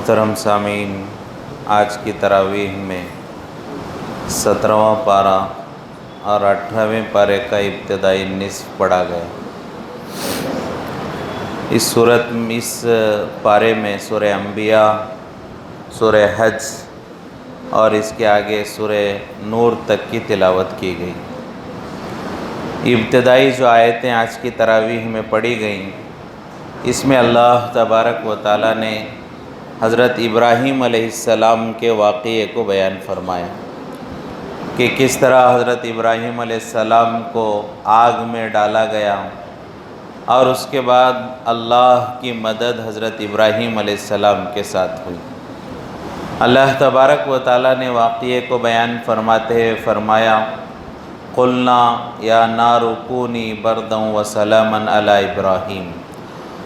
محترم سامعین، آج کی تراویح میں 17واں پارہ اور 18ویں پارے کا ابتدائی نصف پڑھا گیا۔ اس پارے میں سورہ انبیاء، سورہ حج اور اس کے آگے سورہ نور تک کی تلاوت کی گئی۔ ابتدائی جو آیتیں آج کی تراویح میں پڑھی گئیں، اس میں اللہ تبارک و تعالیٰ نے حضرت ابراہیم علیہ السلام کے واقعے کو بیان فرمایا کہ کس طرح حضرت ابراہیم علیہ السلام کو آگ میں ڈالا گیا اور اس کے بعد اللہ کی مدد حضرت ابراہیم علیہ السلام کے ساتھ ہوئی۔ اللہ تبارک و تعالیٰ نے واقعے کو بیان فرماتے ہوئے فرمایا، قلنا یا نار کونی بردا وسلاما علی ابراہیم۔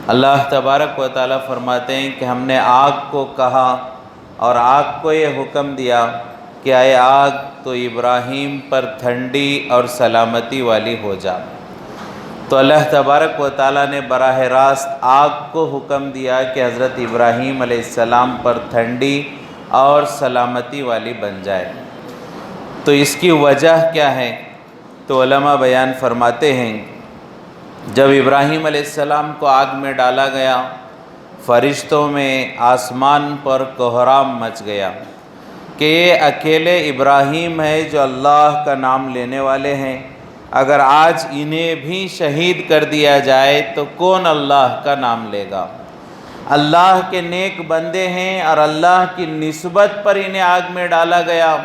اللہ تبارک و تعالیٰ فرماتے ہیں کہ ہم نے آگ کو کہا اور آگ کو یہ حکم دیا کہ اے آگ تو ابراہیم پر ٹھنڈی اور سلامتی والی ہو جا۔ تو اللہ تبارک و تعالیٰ نے براہ راست آگ کو حکم دیا کہ حضرت ابراہیم علیہ السلام پر ٹھنڈی اور سلامتی والی بن جائے۔ تو اس کی وجہ کیا ہے؟ تو علماء بیان فرماتے ہیں، جب ابراہیم علیہ السلام کو آگ میں ڈالا گیا، فرشتوں میں آسمان پر کوہرام مچ گیا کہ یہ اکیلے ابراہیم ہے جو اللہ کا نام لینے والے ہیں، اگر آج انہیں بھی شہید کر دیا جائے تو کون اللہ کا نام لے گا؟ اللہ کے نیک بندے ہیں اور اللہ کی نسبت پر انہیں آگ میں ڈالا گیا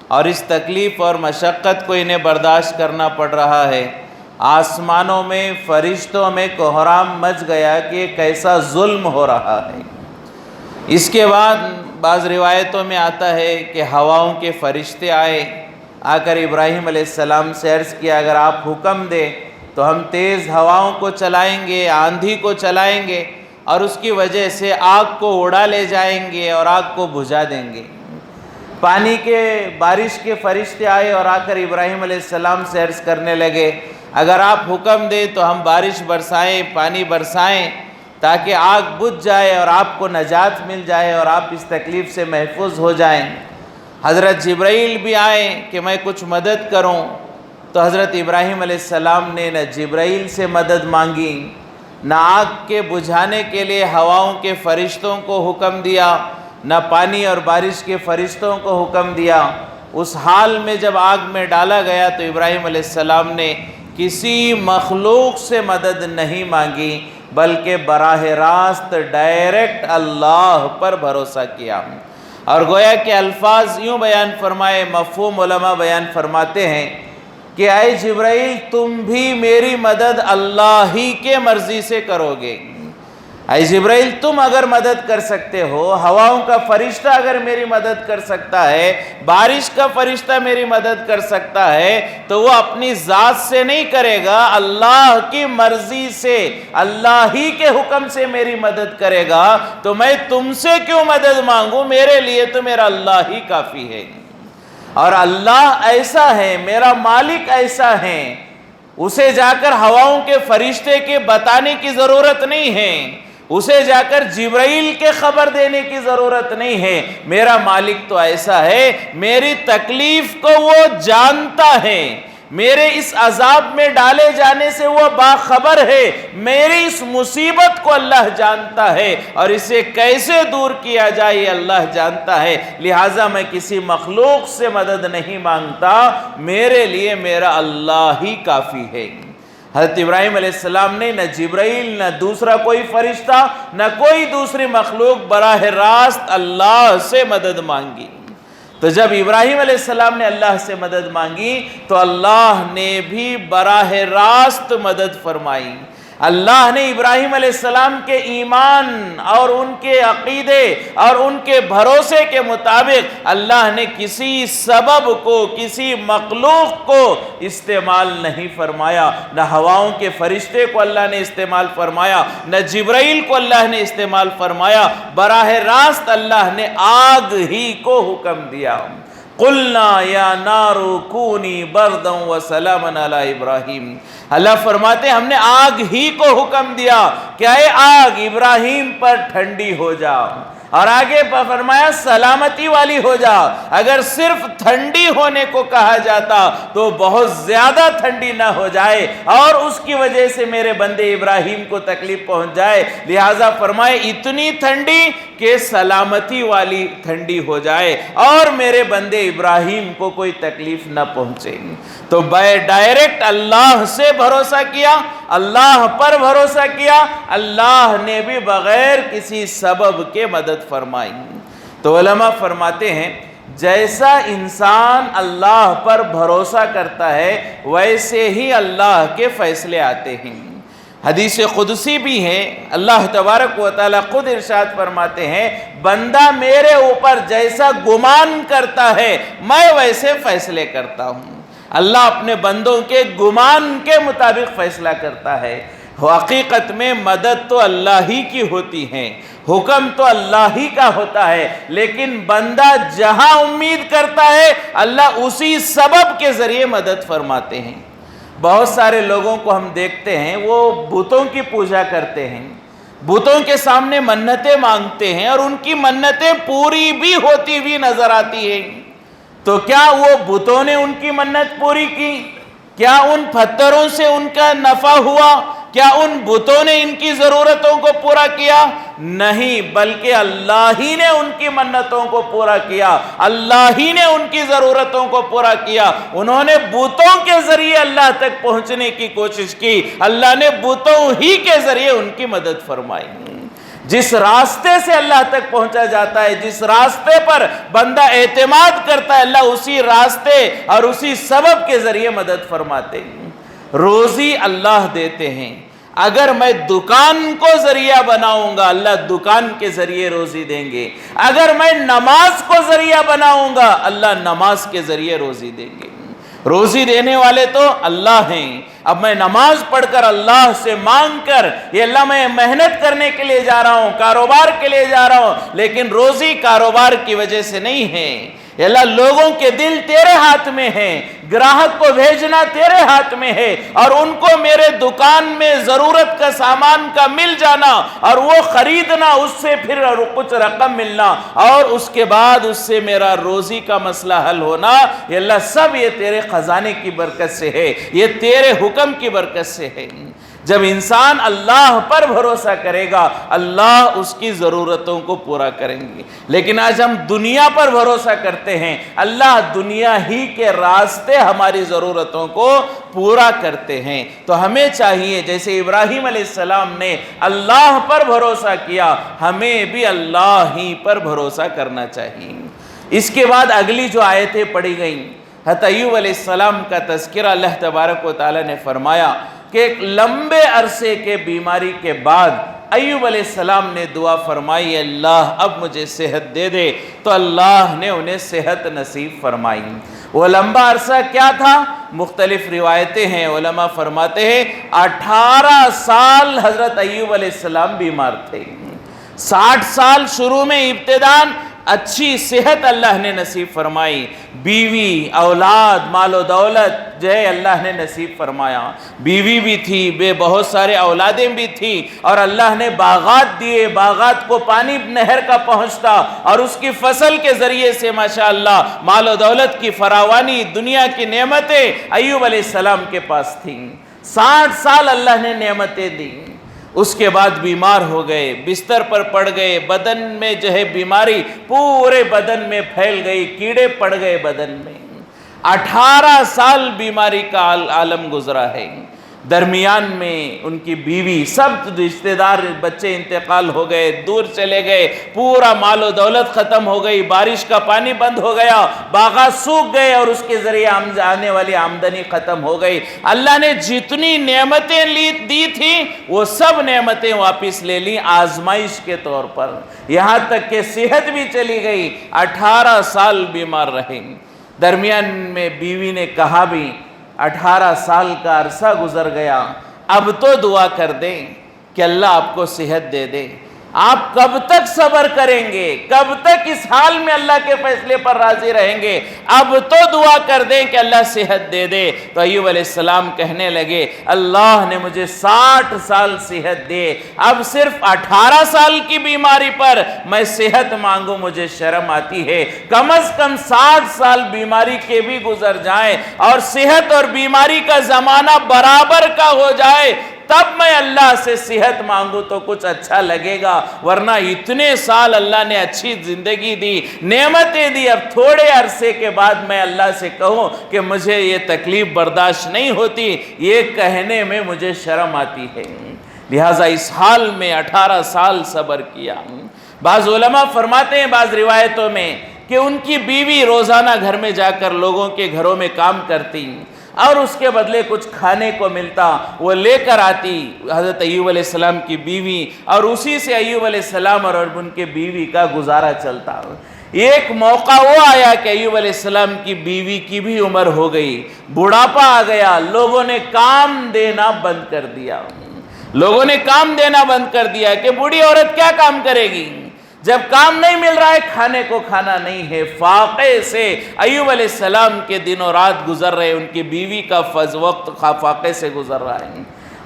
اور اس تکلیف اور مشقت کو انہیں برداشت کرنا پڑ رہا ہے۔ آسمانوں میں فرشتوں میں کوہرام مچ گیا کہ یہ کیسا ظلم ہو رہا ہے۔ اس کے بعد بعض روایتوں میں آتا ہے کہ ہواؤں کے فرشتے آئے، آ کر ابراہیم علیہ السلام سے عرض کیا، اگر آپ حکم دیں تو ہم تیز ہواؤں کو چلائیں گے، آندھی کو چلائیں گے اور اس کی وجہ سے آگ کو اڑا لے جائیں گے اور آگ کو بجھا دیں گے۔ پانی کے بارش کے فرشتے آئے اور آ کر ابراہیم علیہ السلام سے عرض کرنے لگے، اگر آپ حکم دیں تو ہم بارش برسائیں، پانی برسائیں تاکہ آگ بجھ جائے اور آپ کو نجات مل جائے اور آپ اس تکلیف سے محفوظ ہو جائیں۔ حضرت جبرائیل بھی آئے کہ میں کچھ مدد کروں، تو حضرت ابراہیم علیہ السلام نے نہ جبرائیل سے مدد مانگی، نہ آگ کے بجھانے کے لیے ہواؤں کے فرشتوں کو حکم دیا، نہ پانی اور بارش کے فرشتوں کو حکم دیا۔ اس حال میں جب آگ میں ڈالا گیا تو ابراہیم علیہ السلام نے کسی مخلوق سے مدد نہیں مانگی، بلکہ براہ راست ڈائریکٹ اللہ پر بھروسہ کیا۔ اور گویا کہ الفاظ یوں بیان فرمائے، مفہوم علماء بیان فرماتے ہیں کہ اے جبرائیل تم بھی میری مدد اللہ ہی کے مرضی سے کرو گے۔ اے جبرائیل تم اگر مدد کر سکتے ہو، ہواؤں کا فرشتہ اگر میری مدد کر سکتا ہے، بارش کا فرشتہ میری مدد کر سکتا ہے، تو وہ اپنی ذات سے نہیں کرے گا، اللہ کی مرضی سے، اللہ ہی کے حکم سے میری مدد کرے گا، تو میں تم سے کیوں مدد مانگوں؟ میرے لیے تو میرا اللہ ہی کافی ہے۔ اور اللہ ایسا ہے، میرا مالک ایسا ہے، اسے جا کر ہواؤں کے فرشتے کے بتانے کی ضرورت نہیں ہے، اسے جا کر جبرائیل کے خبر دینے کی ضرورت نہیں ہے۔ میرا مالک تو ایسا ہے، میری تکلیف کو وہ جانتا ہے، میرے اس عذاب میں ڈالے جانے سے وہ باخبر ہے، میری اس مصیبت کو اللہ جانتا ہے اور اسے کیسے دور کیا جائے یہ اللہ جانتا ہے، لہٰذا میں کسی مخلوق سے مدد نہیں مانگتا، میرے لیے میرا اللہ ہی کافی ہے۔ حضرت ابراہیم علیہ السلام نے نہ جبرائیل، نہ دوسرا کوئی فرشتہ، نہ کوئی دوسری مخلوق، براہ راست اللہ سے مدد مانگی۔ تو جب ابراہیم علیہ السلام نے اللہ سے مدد مانگی تو اللہ نے بھی براہ راست مدد فرمائی۔ اللہ نے ابراہیم علیہ السلام کے ایمان اور ان کے عقیدے اور ان کے بھروسے کے مطابق اللہ نے کسی سبب کو، کسی مخلوق کو استعمال نہیں فرمایا، نہ ہواؤں کے فرشتے کو اللہ نے استعمال فرمایا، نہ جبرائیل کو اللہ نے استعمال فرمایا، براہ راست اللہ نے آگ ہی کو حکم دیا۔ قلنا یا نار کونی بردا وسلاما علی ابراہیم۔ اللہ فرماتے ہیں ہم نے آگ ہی کو حکم دیا کہ اے آگ ابراہیم پر ٹھنڈی ہو جا۔ اور آگے فرمایا سلامتی والی ہو جاؤ۔ اگر صرف ٹھنڈی ہونے کو کہا جاتا تو بہت زیادہ ٹھنڈی نہ ہو جائے اور اس کی وجہ سے میرے بندے ابراہیم کو تکلیف پہنچ جائے، لہٰذا فرمائے اتنی ٹھنڈی کہ سلامتی والی ٹھنڈی ہو جائے اور میرے بندے ابراہیم کو کوئی تکلیف نہ پہنچے۔ تو ڈائریکٹ اللہ سے بھروسہ کیا، اللہ پر بھروسہ کیا، اللہ نے بھی بغیر کسی سبب کے مدد فرمائی۔ تو علماء فرماتے ہیں جیسا انسان اللہ پر بھروسہ کرتا ہے ویسے ہی اللہ کے فیصلے آتے ہیں۔ حدیث قدسی بھی ہے، اللہ تبارک و تعالیٰ خود ارشاد فرماتے ہیں بندہ میرے اوپر جیسا گمان کرتا ہے میں ویسے فیصلے کرتا ہوں۔ اللہ اپنے بندوں کے گمان کے مطابق فیصلہ کرتا ہے۔ حقیقت میں مدد تو اللہ ہی کی ہوتی ہے، حکم تو اللہ ہی کا ہوتا ہے، لیکن بندہ جہاں امید کرتا ہے اللہ اسی سبب کے ذریعے مدد فرماتے ہیں۔ بہت سارے لوگوں کو ہم دیکھتے ہیں وہ بتوں کی پوجا کرتے ہیں، بتوں کے سامنے منتیں مانگتے ہیں اور ان کی منتیں پوری بھی ہوتی ہوئی نظر آتی ہیں۔ تو کیا وہ بتوں نے ان کی منت پوری کی؟ کیا ان پتھروں سے ان کا نفع ہوا؟ کیا ان بتوں نے ان کی ضرورتوں کو پورا کیا؟ نہیں، بلکہ اللہ ہی نے ان کی منتوں کو پورا کیا، اللہ ہی نے ان کی ضرورتوں کو پورا کیا۔ انہوں نے بتوں کے ذریعے اللہ تک پہنچنے کی کوشش کی، اللہ نے بتوں ہی کے ذریعے ان کی مدد فرمائی۔ جس راستے سے اللہ تک پہنچا جاتا ہے، جس راستے پر بندہ اعتماد کرتا ہے، اللہ اسی راستے اور اسی سبب کے ذریعے مدد فرماتے ہیں۔ روزی اللہ دیتے ہیں۔ اگر میں دکان کو ذریعہ بناؤں گا اللہ دکان کے ذریعے روزی دیں گے، اگر میں نماز کو ذریعہ بناؤں گا اللہ نماز کے ذریعے روزی دیں گے۔ روزی دینے والے تو اللہ ہیں۔ اب میں نماز پڑھ کر اللہ سے مانگ کر یہ اللہ میں محنت کرنے کے لیے جا رہا ہوں، کاروبار کے لیے جا رہا ہوں، لیکن روزی کاروبار کی وجہ سے نہیں ہے۔ اللہ لوگوں کے دل تیرے ہاتھ میں ہیں، گراہک کو بھیجنا تیرے ہاتھ میں ہے، اور ان کو میرے دکان میں ضرورت کا سامان کا مل جانا اور وہ خریدنا، اس سے پھر کچھ رقم ملنا اور اس کے بعد اس سے میرا روزی کا مسئلہ حل ہونا، یہ اللہ سب یہ تیرے خزانے کی برکت سے ہے، یہ تیرے حکم کی برکت سے ہے۔ جب انسان اللہ پر بھروسہ کرے گا اللہ اس کی ضرورتوں کو پورا کریں گے۔ لیکن آج ہم دنیا پر بھروسہ کرتے ہیں، اللہ دنیا ہی کے راستے ہماری ضرورتوں کو پورا کرتے ہیں۔ تو ہمیں چاہیے جیسے ابراہیم علیہ السلام نے اللہ پر بھروسہ کیا، ہمیں بھی اللہ ہی پر بھروسہ کرنا چاہیے۔ اس کے بعد اگلی جو آیتیں پڑھی گئیں، حضرت ایوب علیہ السلام کا تذکرہ اللہ تبارک و تعالی نے فرمایا کہ ایک لمبے عرصے کے بیماری کے بعد ایوب علیہ السلام نے دعا فرمائی اللہ اب مجھے صحت دے دے، تو اللہ نے انہیں صحت نصیب فرمائی۔ وہ لمبا عرصہ کیا تھا؟ مختلف روایتیں ہیں، علماء فرماتے ہیں 18 سال حضرت ایوب علیہ السلام بیمار تھے۔ 60 سال شروع میں ابتداً اچھی صحت اللہ نے نصیب فرمائی، بیوی اولاد مال و دولت جو ہے اللہ نے نصیب فرمایا، بیوی بھی تھی، بہت سارے اولادیں بھی تھی، اور اللہ نے باغات دیے، باغات کو پانی نہر کا پہنچتا اور اس کی فصل کے ذریعے سے ماشاءاللہ مال و دولت کی فراوانی، دنیا کی نعمتیں ایوب علیہ السلام کے پاس تھیں۔ 60 سال اللہ نے نعمتیں دی، اس کے بعد بیمار ہو گئے، بستر پر پڑ گئے، بدن میں جو ہے بیماری پورے بدن میں پھیل گئی، کیڑے پڑ گئے بدن میں۔ 18 سال بیماری کا عالم گزرا ہے۔ درمیان میں ان کی بیوی، سب رشتہ دار بچے انتقال ہو گئے، دور چلے گئے، پورا مال و دولت ختم ہو گئی، بارش کا پانی بند ہو گیا، باغات سوکھ گئے اور اس کے ذریعے آنے والی آمدنی ختم ہو گئی۔ اللہ نے جتنی نعمتیں دی تھی وہ سب نعمتیں واپس لے لی آزمائش کے طور پر، یہاں تک کہ صحت بھی چلی گئی، 18 سال بیمار رہے۔ درمیان میں بیوی نے کہا بھی 18 سال کا عرصہ گزر گیا، اب تو دعا کر دیں کہ اللہ آپ کو صحت دے دے۔ آپ کب تک صبر کریں گے؟ کب تک اس حال میں اللہ کے فیصلے پر راضی رہیں گے؟ اب تو دعا کر دیں کہ اللہ صحت دے دے۔ تو ایوب علیہ السلام کہنے لگے اللہ نے مجھے 60 سال صحت دے، اب صرف 18 سال کی بیماری پر میں صحت مانگوں مجھے شرم آتی ہے۔ کم از کم 60 سال بیماری کے بھی گزر جائیں اور صحت اور بیماری کا زمانہ برابر کا ہو جائے، تب میں اللہ سے صحت مانگوں تو کچھ اچھا لگے گا، ورنہ اتنے سال اللہ نے اچھی زندگی دی، نعمتیں دی، اب تھوڑے عرصے کے بعد میں اللہ سے کہوں کہ مجھے یہ تکلیف برداشت نہیں ہوتی، یہ کہنے میں مجھے شرم آتی ہے۔ لہٰذا اس حال میں 18 سال صبر کیا۔ بعض علماء فرماتے ہیں بعض روایتوں میں کہ ان کی بیوی روزانہ گھر میں جا کر لوگوں کے گھروں میں کام کرتی اور اس کے بدلے کچھ کھانے کو ملتا، وہ لے کر آتی حضرت ایوب علیہ السلام کی بیوی، اور اسی سے ایوب علیہ السلام اور ان کے بیوی کا گزارا چلتا۔ ایک موقع وہ آیا کہ ایوب علیہ السلام کی بیوی کی بھی عمر ہو گئی، بڑھاپا آ گیا، لوگوں نے کام دینا بند کر دیا۔ لوگوں نے کام دینا بند کر دیا کہ بوڑھی عورت کیا کام کرے گی؟ جب کام نہیں مل رہا ہے، کھانے کو کھانا نہیں ہے۔ فاقے سے ایوب علیہ السلام کے دن و رات گزر رہے، ان کی بیوی کا وقت فاقے سے گزر رہا ہے۔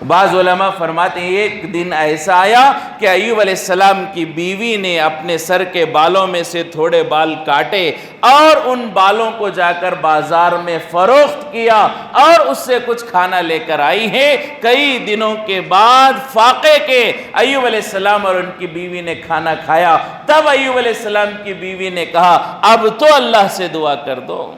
بعض علماء فرماتے ہیں ایک دن ایسا آیا کہ ایوب علیہ السلام کی بیوی نے اپنے سر کے بالوں میں سے تھوڑے بال کاٹے اور ان بالوں کو جا کر بازار میں فروخت کیا اور اس سے کچھ کھانا لے کر آئی ہے۔ کئی دنوں کے بعد فاقے کے ایوب علیہ السلام اور ان کی بیوی نے کھانا کھایا، تب ایوب علیہ السلام کی بیوی نے کہا اب تو اللہ سے دعا کر دو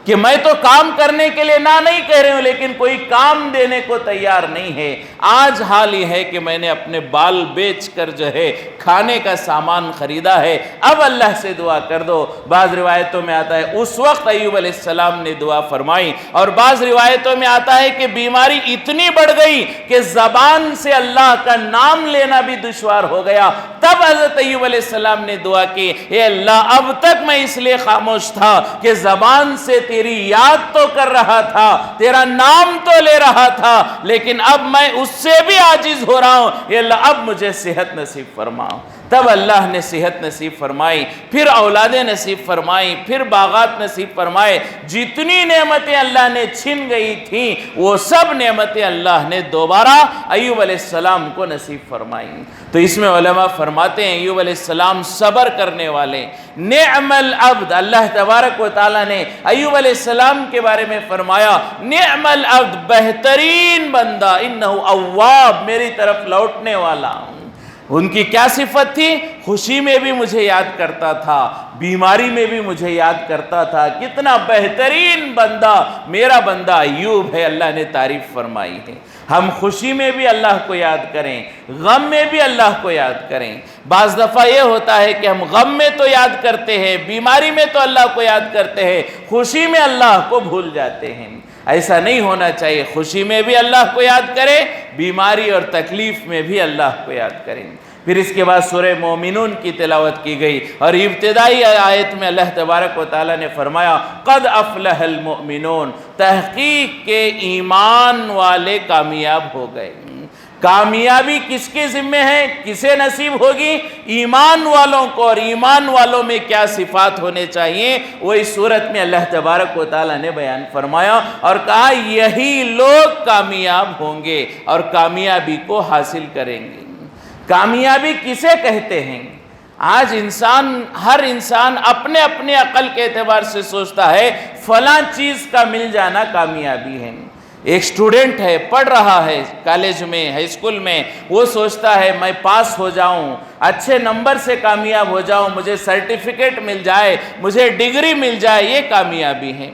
کہ میں تو کام کرنے کے لیے نہ نہیں کہہ رہے ہوں، لیکن کوئی کام دینے کو تیار نہیں ہے۔ آج حال یہ ہے کہ میں نے اپنے بال بیچ کر جو ہے کھانے کا سامان خریدا ہے، اب اللہ سے دعا کر دو۔ بعض روایتوں میں آتا ہے اس وقت ایوب علیہ السلام نے دعا فرمائی، اور بعض روایتوں میں آتا ہے کہ بیماری اتنی بڑھ گئی کہ زبان سے اللہ کا نام لینا بھی دشوار ہو گیا۔ تب حضرت ایوب علیہ السلام نے دعا کی، اے اللہ اب تک میں اس لیے خاموش تھا کہ زبان سے تیری یاد تو کر رہا تھا، تیرا نام تو لے رہا تھا، لیکن اب میں اس سے بھی عاجز ہو رہا ہوں، اے اللہ اب مجھے صحت نصیب فرما۔ تب اللہ نے صحت نصیب فرمائی، پھر اولادیں نصیب فرمائی، پھر باغات نصیب فرمائے۔ جتنی نعمتیں اللہ نے چھن گئی تھیں وہ سب نعمتیں اللہ نے دوبارہ ایوب علیہ السلام کو نصیب فرمائی۔ تو اس میں علماء فرماتے ہیں ایوب علیہ السلام صبر کرنے والے، نعم العبد، اللہ تبارک و تعالیٰ نے ایوب علیہ السلام کے بارے میں فرمایا نعم العبد، بہترین بندہ، انہ اواب، میری طرف لوٹنے والا۔ ان کی کیا صفت تھی؟ خوشی میں بھی مجھے یاد کرتا تھا، بیماری میں بھی مجھے یاد کرتا تھا۔ کتنا بہترین بندہ میرا بندہ ایوب ہے، اللہ نے تعریف فرمائی ہے۔ ہم خوشی میں بھی اللہ کو یاد کریں، غم میں بھی اللہ کو یاد کریں۔ بعض دفعہ یہ ہوتا ہے کہ ہم غم میں تو یاد کرتے ہیں، بیماری میں تو اللہ کو یاد کرتے ہیں، خوشی میں اللہ کو بھول جاتے ہیں۔ ایسا نہیں ہونا چاہیے، خوشی میں بھی اللہ کو یاد کریں، بیماری اور تکلیف میں بھی اللہ کو یاد کریں۔ پھر اس کے بعد سورہ مومنون کی تلاوت کی گئی، اور ابتدائی آیت میں اللہ تبارک و تعالیٰ نے فرمایا قد افلح المؤمنون، تحقیق کے ایمان والے کامیاب ہو گئے۔ کامیابی کس کے ذمہ ہے، کسے نصیب ہوگی؟ ایمان والوں کو۔ اور ایمان والوں میں کیا صفات ہونے چاہیے وہ اس صورت میں اللہ تبارک و تعالیٰ نے بیان فرمایا اور کہا یہی لوگ کامیاب ہوں گے اور کامیابی کو حاصل کریں گے۔ کامیابی کسے کہتے ہیں؟ آج ہر انسان اپنے اپنے عقل کے اعتبار سے سوچتا ہے فلاں چیز کا مل جانا کامیابی ہے۔ ایک سٹوڈنٹ ہے، پڑھ رہا ہے کالج میں، ہائی اسکول میں، وہ سوچتا ہے میں پاس ہو جاؤں، اچھے نمبر سے کامیاب ہو جاؤں، مجھے سرٹیفکیٹ مل جائے، مجھے ڈگری مل جائے، یہ کامیابی ہے۔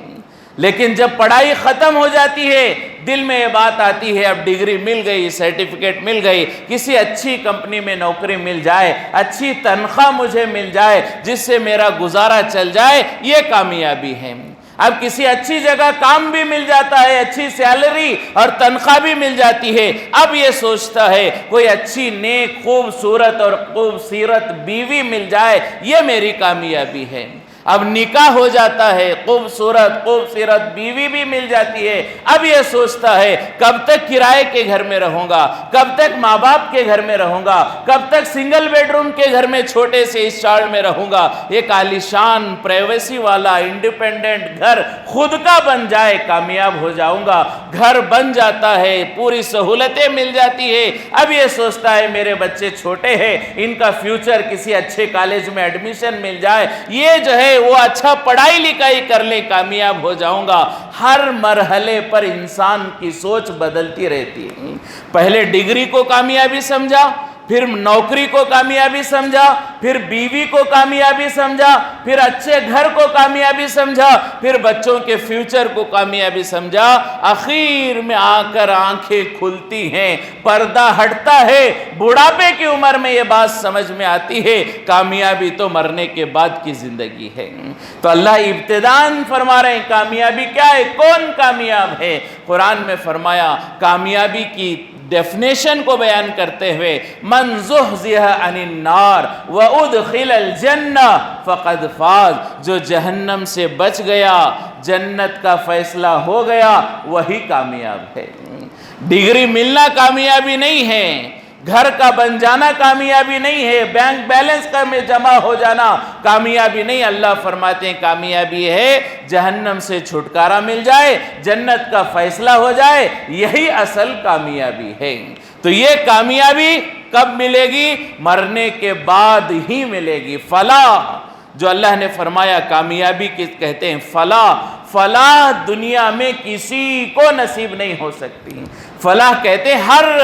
لیکن جب پڑھائی ختم ہو جاتی ہے دل میں یہ بات آتی ہے اب ڈگری مل گئی، سرٹیفکیٹ مل گئی، کسی اچھی کمپنی میں نوکری مل جائے، اچھی تنخواہ مجھے مل جائے جس سے میرا گزارا چل جائے، یہ کامیابی ہے۔ اب کسی اچھی جگہ کام بھی مل جاتا ہے، اچھی سیلری اور تنخواہ بھی مل جاتی ہے، اب یہ سوچتا ہے کوئی اچھی نیک خوبصورت اور خوبصورت بیوی مل جائے، یہ میری کامیابی ہے۔ اب نکاح ہو جاتا ہے، خوبصورت بیوی بھی مل جاتی ہے، اب یہ سوچتا ہے کب تک کرائے کے گھر میں رہوں گا، کب تک ماں باپ کے گھر میں رہوں گا، کب تک سنگل بیڈ روم کے گھر میں چھوٹے سے اس چارڈ میں رہوں گا، ایک عالیشان پرائیویسی والا انڈیپینڈنٹ گھر خود کا بن جائے کامیاب ہو جاؤں گا۔ گھر بن جاتا ہے، پوری سہولتیں مل جاتی ہے، اب یہ سوچتا ہے میرے بچے چھوٹے ہیں، ان کا فیوچر کسی اچھے کالج میں ایڈمیشن مل جائے، یہ جو ہے وہ اچھا پڑھائی لکھائی کر لیں، کامیاب ہو جاؤں گا۔ ہر مرحلے پر انسان کی سوچ بدلتی رہتی ہے۔ پہلے ڈگری کو کامیابی سمجھا، پھر نوکری کو کامیابی سمجھا، پھر بیوی کو کامیابی سمجھا، پھر اچھے گھر کو کامیابی سمجھا، پھر بچوں کے فیوچر کو کامیابی سمجھا، آخر میں آ کر آنکھیں کھلتی ہیں، پردہ ہٹتا ہے، بڑھاپے کی عمر میں یہ بات سمجھ میں آتی ہے، کامیابی تو مرنے کے بعد کی زندگی ہے۔ تو اللہ ابتداءً فرما رہے ہیں کامیابی کیا ہے، کون کامیاب ہے؟ قرآن میں فرمایا کامیابی کی ڈیفینیشن کو بیان کرتے ہوئے من زحزح عن النار وادخل الجنہ فقد فاز، جو جہنم سے بچ گیا، جنت کا فیصلہ ہو گیا، وہی کامیاب ہے۔ ڈگری ملنا کامیابی نہیں ہے، گھر کا بن جانا کامیابی نہیں ہے، بینک بیلنس کا میں جمع ہو جانا کامیابی نہیں۔ اللہ فرماتے ہیں کامیابی ہے جہنم سے چھٹکارا مل جائے، جنت کا فیصلہ ہو جائے، یہی اصل کامیابی ہے۔ تو یہ کامیابی کب ملے گی؟ مرنے کے بعد ہی ملے گی۔ فلاح جو اللہ نے فرمایا کامیابی کہتے ہیں فلاح دنیا میں کسی کو نصیب نہیں ہو سکتی۔ فلاح کہتے ہیں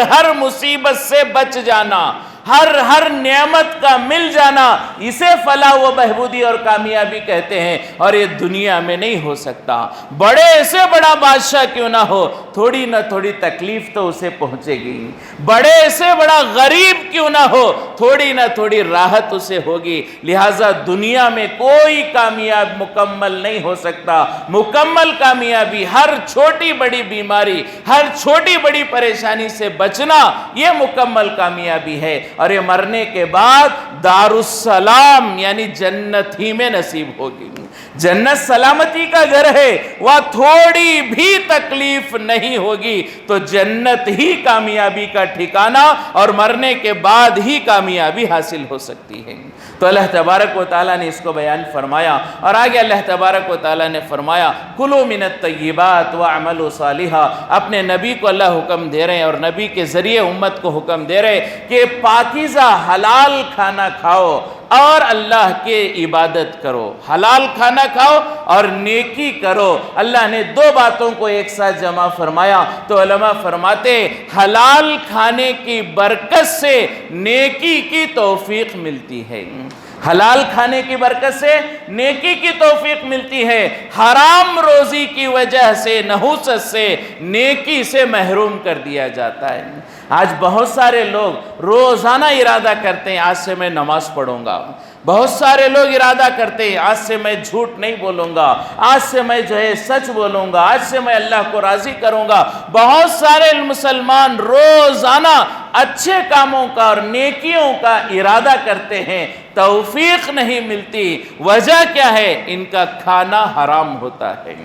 ہر مصیبت سے بچ جانا، ہر نعمت کا مل جانا، اسے فلاح و بہبودی اور کامیابی کہتے ہیں، اور یہ دنیا میں نہیں ہو سکتا۔ بڑے سے بڑا بادشاہ کیوں نہ ہو، تھوڑی نہ تھوڑی تکلیف تو اسے پہنچے گی، بڑے سے بڑا غریب کیوں نہ ہو، تھوڑی نہ تھوڑی راحت اسے ہوگی۔ لہٰذا دنیا میں کوئی کامیاب مکمل نہیں ہو سکتا۔ مکمل کامیابی ہر چھوٹی بڑی بیماری، ہر چھوٹی بڑی پریشانی سے بچنا، یہ مکمل کامیابی ہے، اور یہ مرنے کے بعد دارالسلام یعنی جنت ہی میں نصیب ہوگی۔ جنت سلامتی کا گھر ہے، وہاں تھوڑی بھی تکلیف نہیں ہوگی، تو جنت ہی کامیابی کا ٹھکانہ اور مرنے کے بعد ہی کامیابی حاصل ہو سکتی ہے۔ تو اللہ تبارک و تعالیٰ نے اس کو بیان فرمایا، اور آگے اللہ تبارک و تعالیٰ نے فرمایا کلوا من الطیبات واعملوا صالحا۔ اپنے نبی کو اللہ حکم دے رہے ہیں، اور نبی کے ذریعے امت کو حکم دے رہے کہ پاکیزہ حلال کھانا کھاؤ اور اللہ کے عبادت کرو، حلال کھانا کھاؤ اور نیکی کرو۔ اللہ نے دو باتوں کو ایک ساتھ جمع فرمایا، تو علماء فرماتے حلال کھانے کی برکت سے نیکی کی توفیق ملتی ہے، حلال کھانے کی برکت سے نیکی کی توفیق ملتی ہے، حرام روزی کی وجہ سے نحوست سے نیکی سے محروم کر دیا جاتا ہے۔ آج بہت سارے لوگ روزانہ ارادہ کرتے ہیں آج سے میں نماز پڑھوں گا، بہت سارے لوگ ارادہ کرتے ہیں آج سے میں جھوٹ نہیں بولوں گا، آج سے میں جو ہے سچ بولوں گا، آج سے میں اللہ کو راضی کروں گا۔ بہت سارے مسلمان روزانہ اچھے کاموں کا اور نیکیوں کا ارادہ کرتے ہیں، توفیق نہیں ملتی۔ وجہ کیا ہے؟ ان کا کھانا حرام ہوتا ہے۔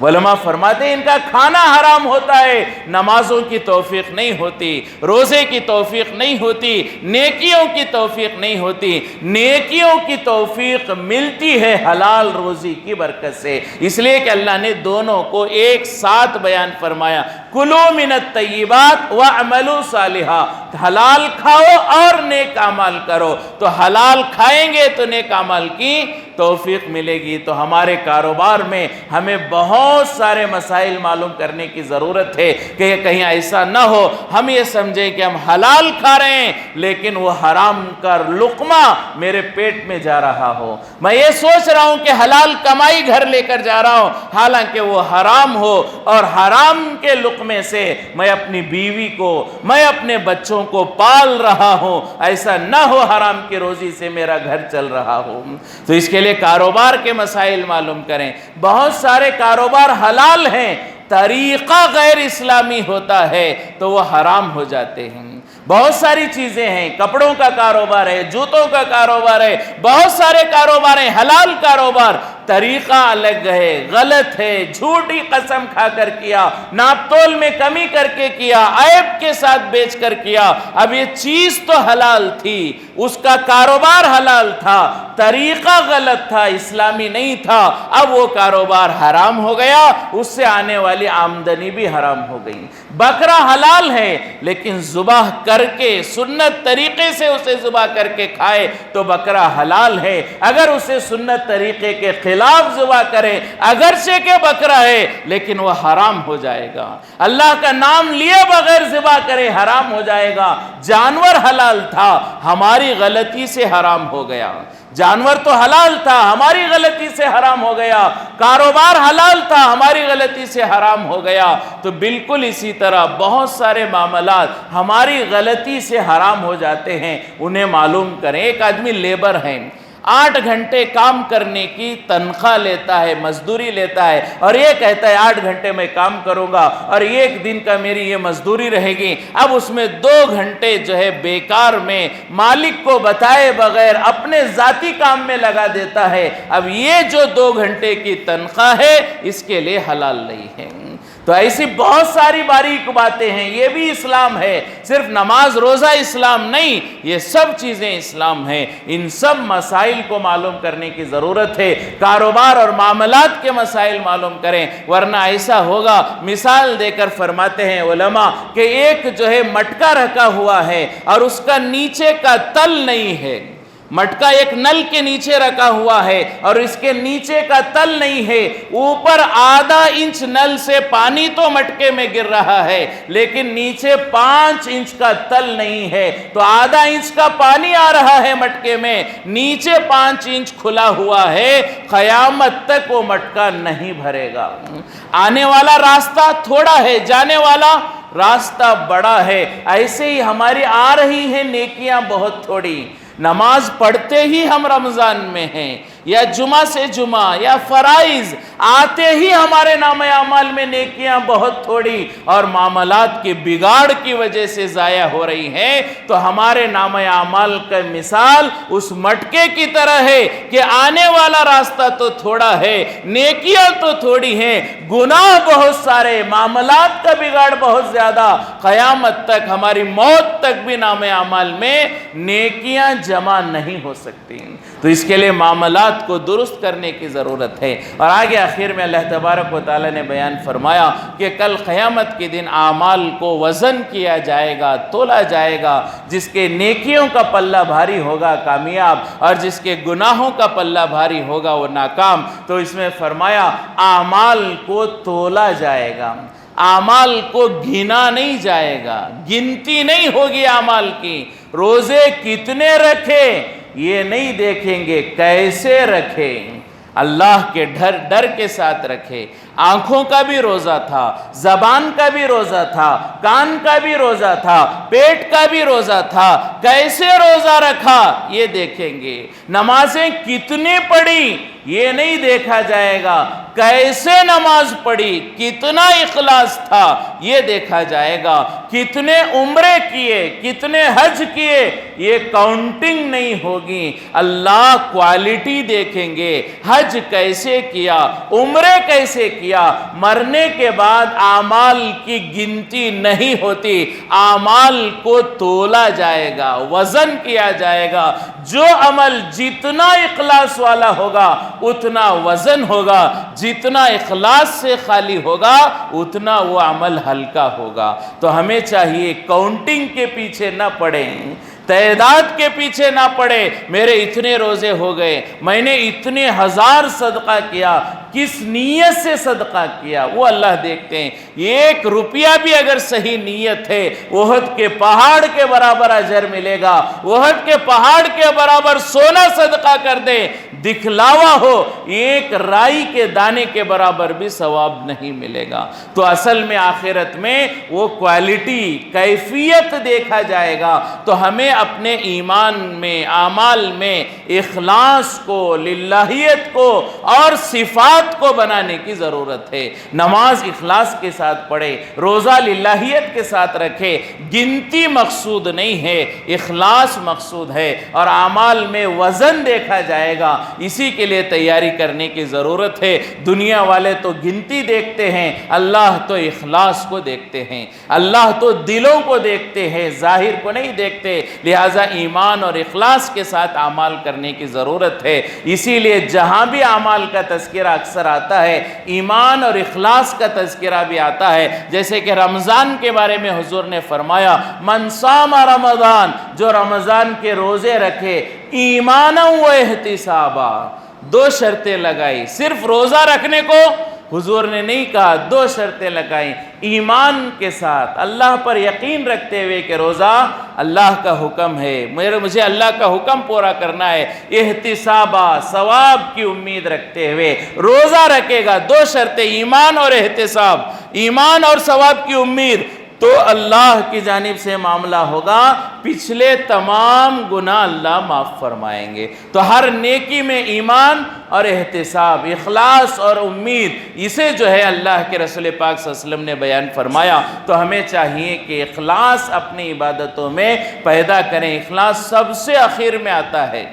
علماء فرماتے ہیں ان کا کھانا حرام ہوتا ہے، نمازوں کی توفیق نہیں ہوتی، روزے کی توفیق نہیں ہوتی، نیکیوں کی توفیق نہیں ہوتی۔ نیکیوں کی توفیق ملتی ہے حلال روزی کی برکت سے، اس لیے کہ اللہ نے دونوں کو ایک ساتھ بیان فرمایا کلوا من الطیبات واعملوا صالحا، حلال کھاؤ اور نیک اعمال کرو۔ تو حلال کھائیں گے تو نیک اعمال کی توفیق ملے گی۔ تو ہمارے کاروبار میں ہمیں بہت سارے مسائل معلوم کرنے کی ضرورت ہے کہ کہیں ایسا نہ ہو ہم یہ سمجھیں کہ ہم حلال کھا رہے ہیں لیکن وہ حرام کا لقمہ میرے پیٹ میں جا رہا ہو، میں یہ سوچ رہا ہوں کہ حلال کمائی گھر لے کر جا رہا ہوں، حالانکہ وہ حرام ہو، اور حرام کے لقمے سے میں اپنی بیوی کو، میں اپنے بچوں کو پال رہا ہوں، ایسا نہ ہو حرام کی روزی سے میرا گھر چل رہا ہو۔ تو اس کے لیے کاروبار کے مسائل معلوم کریں۔ بہت سارے کاروبار حلال ہیں، طریقہ غیر اسلامی ہوتا ہے تو وہ حرام ہو جاتے ہیں۔ بہت ساری چیزیں ہیں، کپڑوں کا کاروبار ہے، جوتوں کا کاروبار ہے، بہت سارے کاروبار ہیں، حلال کاروبار، طریقہ الگ ہے، غلط ہے، جھوٹی قسم کھا کر کیا، ناپ تول میں کمی کر کے کیا، عیب کے ساتھ بیچ کر کیا۔ اب یہ چیز تو حلال تھی، اس کا کاروبار حلال تھا، طریقہ غلط تھا، اسلامی نہیں تھا، اب وہ کاروبار حرام ہو گیا، اس سے آنے والی آمدنی بھی حرام ہو گئی۔ بکرا حلال ہے لیکن ذبح کر کے سنت طریقے سے اسے ذبح کر کے کھائے تو بکرا حلال ہے، اگر اسے سنت طریقے کے خلاف ذبح کرے اگرچہ کہ بکرا ہے لیکن وہ حرام ہو جائے گا۔ اللہ کا نام لیے بغیر ذبح کرے حرام ہو جائے گا۔ جانور حلال تھا، ہماری غلطی سے حرام ہو گیا۔ جانور تو حلال تھا، ہماری غلطی سے حرام ہو گیا۔ کاروبار حلال تھا، ہماری غلطی سے حرام ہو گیا۔ تو بالکل اسی طرح بہت سارے معاملات ہماری غلطی سے حرام ہو جاتے ہیں، انہیں معلوم کریں۔ ایک آدمی لیبر ہے، 8 گھنٹے کام کرنے کی تنخواہ لیتا ہے، مزدوری لیتا ہے، اور یہ کہتا ہے 8 گھنٹے میں کام کروں گا اور 1 دن کا میری یہ مزدوری رہے گی۔ اب اس میں 2 گھنٹے جو ہے بیکار میں مالک کو بتائے بغیر اپنے ذاتی کام میں لگا دیتا ہے۔ اب یہ جو 2 گھنٹے کی تنخواہ ہے اس کے لیے حلال نہیں ہے۔ تو ایسی بہت ساری باریک باتیں ہیں، یہ بھی اسلام ہے، صرف نماز روزہ اسلام نہیں، یہ سب چیزیں اسلام ہیں۔ ان سب مسائل کو معلوم کرنے کی ضرورت ہے۔ کاروبار اور معاملات کے مسائل معلوم کریں، ورنہ ایسا ہوگا۔ مثال دے کر فرماتے ہیں علماء کہ ایک جو ہے مٹکا رکھا ہوا ہے اور اس کا نیچے کا تل نہیں ہے، مٹکا ایک نل کے نیچے رکھا ہوا ہے اور اس کے نیچے کا تل نہیں ہے، اوپر آدھا انچ نل سے پانی تو مٹکے میں گر رہا ہے لیکن نیچے 5 انچ کا تل نہیں ہے، تو آدھا انچ کا پانی آ رہا ہے مٹکے میں، نیچے 5 انچ کھلا ہوا ہے، قیامت تک وہ مٹکا نہیں بھرے گا۔ آنے والا راستہ تھوڑا ہے، جانے والا راستہ بڑا ہے۔ ایسے ہی ہماری آ رہی ہیں نیکیاں بہت تھوڑی۔ نماز پڑھتے ہی ہم رمضان میں ہیں، یا جمعہ سے جمعہ یا فرائض آتے ہی ہمارے نام اعمال میں نیکیاں بہت تھوڑی اور معاملات کی بگاڑ کی وجہ سے ضائع ہو رہی ہیں، تو ہمارے نام اعمال کا مثال اس مٹکے کی طرح ہے کہ آنے والا راستہ تو تھوڑا ہے، نیکیاں تو تھوڑی ہیں، گناہ بہت سارے، معاملات کا بگاڑ بہت زیادہ، قیامت تک ہماری موت تک بھی نام اعمال میں نیکیاں جمع نہیں ہو سکتی۔ تو اس کے لیے معاملات کو درست کرنے کی ضرورت ہے۔ اور آگے آخر میں اللہ تبارک و تعالی نے بیان فرمایا کہ کل قیامت کے دن اعمال کو وزن کیا جائے گا، تولا جائے گا، جس کے نیکیوں کا پلہ بھاری ہوگا کامیاب اور جس کے گناہوں کا پلہ بھاری ہوگا وہ ناکام۔ تو اس میں فرمایا اعمال کو تولا جائے گا، اعمال کو گنا نہیں جائے گا، گنتی نہیں ہوگی اعمال کی۔ روزے کتنے رکھے یہ نہیں دیکھیں گے، کیسے رکھے، اللہ کے ڈر کے ساتھ رکھے۔ آنکھوں کا بھی روزہ تھا، زبان کا بھی روزہ تھا، کان کا بھی روزہ تھا، پیٹ کا بھی روزہ تھا، کیسے روزہ رکھا یہ دیکھیں گے۔ نمازیں کتنی پڑھی یہ نہیں دیکھا جائے گا، کیسے نماز پڑھی، کتنا اخلاص تھا یہ دیکھا جائے گا، کتنے عمرے کیے، کتنے حج کیے یہ کاؤنٹنگ نہیں ہوگی، اللہ کوالٹی دیکھیں گے، حج کیسے کیا، عمرے کیسے کیا۔ مرنے کے بعد اعمال کی گنتی نہیں ہوتی، اعمال کو تولا جائے گا، وزن کیا جائے گا۔ جو عمل جتنا اخلاص والا ہوگا اتنا وزن ہوگا، جتنا اخلاص سے خالی ہوگا اتنا وہ عمل ہلکا ہوگا۔ تو ہمیں چاہیے کاؤنٹنگ کے پیچھے نہ پڑیں، تعداد کے پیچھے نہ پڑے، میرے اتنے روزے ہو گئے، میں نے اتنے 1000 صدقہ کیا، کس نیت سے صدقہ کیا وہ اللہ دیکھتے ہیں۔ 1 روپیہ بھی اگر صحیح نیت ہے احد کے پہاڑ کے برابر اجر ملے گا، احد کے پہاڑ کے برابر سونا صدقہ کر دے، دکھلاوا ہو 1 رائی کے دانے کے برابر بھی ثواب نہیں ملے گا۔ تو اصل میں آخرت میں وہ کوالٹی، کیفیت دیکھا جائے گا۔ تو ہمیں اپنے ایمان میں، اعمال میں اخلاص کو، للہیت کو اور صفات عادات کو بنانے کی ضرورت ہے۔ نماز اخلاص کے ساتھ پڑھے، روزہ للہیت کے ساتھ رکھے، گنتی مقصود نہیں ہے، اخلاص مقصود ہے، اور اعمال میں وزن دیکھا جائے گا، اسی کے لیے تیاری کرنے کی ضرورت ہے۔ دنیا والے تو گنتی دیکھتے ہیں، اللہ تو اخلاص کو دیکھتے ہیں، اللہ تو دلوں کو دیکھتے ہیں، ظاہر کو نہیں دیکھتے، لہٰذا ایمان اور اخلاص کے ساتھ اعمال کرنے کی ضرورت ہے۔ اسی لیے جہاں بھی اعمال کا تذکرہ اکثر آتا ہے، ایمان اور اخلاص کا تذکرہ بھی آتا ہے، جیسے کہ رمضان کے بارے میں حضور نے فرمایا من صام رمضان، جو رمضان کے روزے رکھے ایمانا و احتسابا، دو شرطیں لگائی، صرف روزہ رکھنے کو حضور نے نہیں کہا، دو شرطیں لگائیں، ایمان کے ساتھ اللہ پر یقین رکھتے ہوئے کہ روزہ اللہ کا حکم ہے، مجھے اللہ کا حکم پورا کرنا ہے، احتسابا، ثواب کی امید رکھتے ہوئے روزہ رکھے گا، دو شرطیں ایمان اور احتساب، ایمان اور ثواب کی امید، تو اللہ کی جانب سے معاملہ ہوگا، پچھلے تمام گناہ اللہ معاف فرمائیں گے۔ تو ہر نیکی میں ایمان اور احتساب، اخلاص اور امید، اسے جو ہے اللہ کے رسول پاک صلی اللہ علیہ وسلم نے بیان فرمایا۔ تو ہمیں چاہیے کہ اخلاص اپنی عبادتوں میں پیدا کریں۔ اخلاص سب سے آخر میں آتا ہے،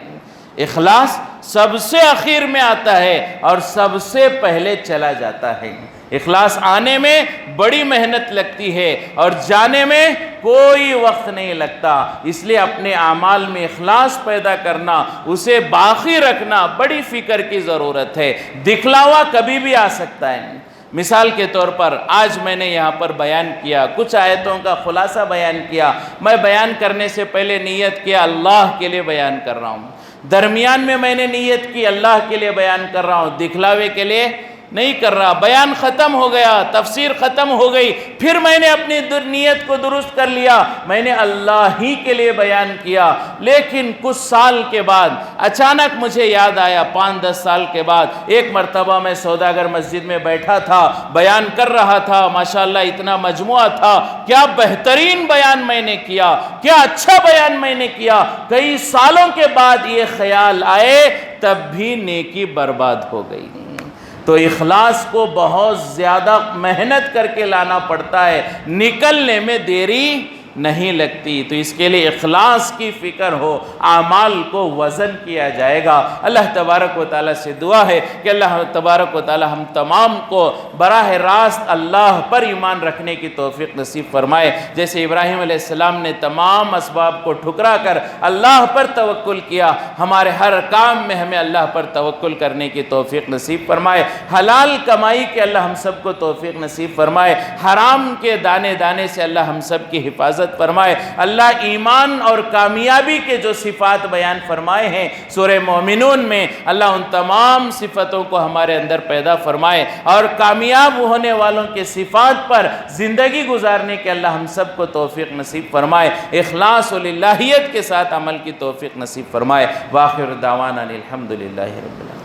اخلاص سب سے آخر میں آتا ہے اور سب سے پہلے چلا جاتا ہے۔ اخلاص آنے میں بڑی محنت لگتی ہے اور جانے میں کوئی وقت نہیں لگتا، اس لیے اپنے اعمال میں اخلاص پیدا کرنا، اسے باقی رکھنا بڑی فکر کی ضرورت ہے۔ دکھلاوا کبھی بھی آ سکتا ہے۔ مثال کے طور پر آج میں نے یہاں پر بیان کیا، کچھ آیتوں کا خلاصہ بیان کیا، میں بیان کرنے سے پہلے نیت کیا اللہ کے لیے بیان کر رہا ہوں، درمیان میں میں نے نیت کی اللہ کے لیے بیان کر رہا ہوں، دکھلاوے کے لیے نہیں کر رہا، بیان ختم ہو گیا، تفسیر ختم ہو گئی، پھر میں نے اپنی نیت کو درست کر لیا، میں نے اللہ ہی کے لیے بیان کیا، لیکن کچھ سال کے بعد اچانک مجھے یاد آیا، 5-10 سال کے بعد ایک مرتبہ میں سوداگر مسجد میں بیٹھا تھا، بیان کر رہا تھا، ماشاءاللہ اتنا مجموعہ تھا، کیا بہترین بیان میں نے کیا، کیا اچھا بیان میں نے کیا، کئی سالوں کے بعد یہ خیال آئے، تب بھی نیکی برباد ہو گئی۔ تو اخلاص کو بہت زیادہ محنت کر کے لانا پڑتا ہے، نکلنے میں دیری نہیں لگتی، تو اس کے لیے اخلاص کی فکر ہو، اعمال کو وزن کیا جائے گا۔ اللہ تبارک و تعالیٰ سے دعا ہے کہ اللہ تبارک و تعالیٰ ہم تمام کو براہ راست اللہ پر ایمان رکھنے کی توفیق نصیب فرمائے، جیسے ابراہیم علیہ السلام نے تمام اسباب کو ٹھکرا کر اللہ پر توکل کیا، ہمارے ہر کام میں ہمیں اللہ پر توکل کرنے کی توفیق نصیب فرمائے، حلال کمائی کے اللہ ہم سب کو توفیق نصیب فرمائے، حرام کے دانے دانے سے اللہ ہم سب کی حفاظت فرمائے۔ اللہ ایمان اور کامیابی کے جو صفات بیان فرمائے ہیں سورہ مومنون میں، اللہ ان تمام صفتوں کو ہمارے اندر پیدا فرمائے اور کامیاب ہونے والوں کے صفات پر زندگی گزارنے کے اللہ ہم سب کو توفیق نصیب فرمائے، اخلاص و للہیت کے ساتھ عمل کی توفیق نصیب فرمائے۔ وآخر دعوانا الحمدللہ رب العالمین۔